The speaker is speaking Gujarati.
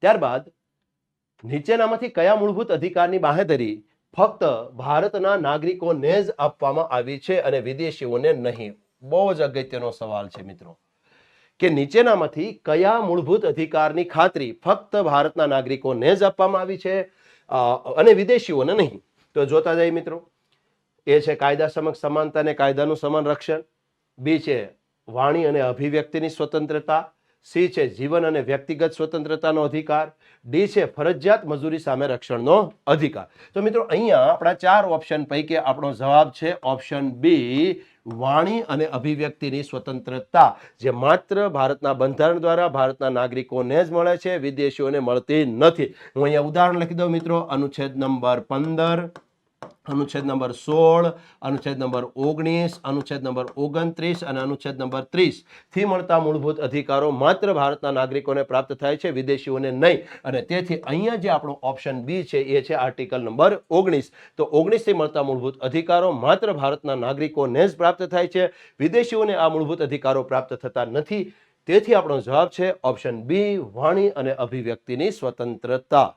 ત્યારબાદ નીચેનામાંથી કયા મૂળભૂત અધિકારની બાંહેધરી ફક્ત ભારતના નાગરિકોને જ આપવામાં આવી છે અને વિદેશીઓને નહીં? બહુ જ અગત્યનો સવાલ છે મિત્રો કે નીચેનામાંથી કયા મૂળભૂત અધિકારની ખાતરી ફક્ત ભારતના નાગરિકોને જ આપવામાં આવી છે અને વિદેશીઓને નહીં? તો જોતા જઈએ મિત્રો. એ છે કાયદા સમક્ષ સમાનતા અને કાયદાનું સમાન રક્ષણ. બી છે વાણી અને અભિવ્યક્તિની સ્વતંત્રતા. સી છે જીવન અને વ્યક્તિગત સ્વતંત્રતાનો અધિકાર. ડી છે ફરજિયાત મજૂરી સામે રક્ષણનો અધિકાર. તો મિત્રો અહીંયા આપણા 4 ઓપ્શન પૈકી આપણો જવાબ છે ઓપ્શન બી, વાણી અને અભિવ્યક્તિની સ્વતંત્રતા, જે માત્ર ભારતના બંધારણ દ્વારા ભારતના નાગરિકોને જ મળે છે, વિદેશીઓને મળતી નથી. હું અહીંયા ઉદાહરણ લખી દઉં મિત્રો. અનુચ્છેદ નંબર 15, અનુચ્છેદ નંબર 16, અનુચ્છેદ નંબર 19, અનુચ્છેદ નંબર 29 અને અનુચ્છેદ નંબર 30 થી મળતા મૂળભૂત અધિકારો માત્ર ભારતના નાગરિકોને પ્રાપ્ત થાય છે, વિદેશીઓને નહીં. અને તેથી અહીંયા જે આપણો ઓપ્શન બી છે એ છે આર્ટિકલ નંબર 19. તો 19 થી મળતા મૂળભૂત અધિકારો માત્ર ભારતના નાગરિકોને જ પ્રાપ્ત થાય છે, વિદેશીઓને આ મૂળભૂત અધિકારો પ્રાપ્ત થતા નથી. તેથી આપણો જવાબ છે ઓપ્શન બી, વાણી અને અભિવ્યક્તિની સ્વતંત્રતા.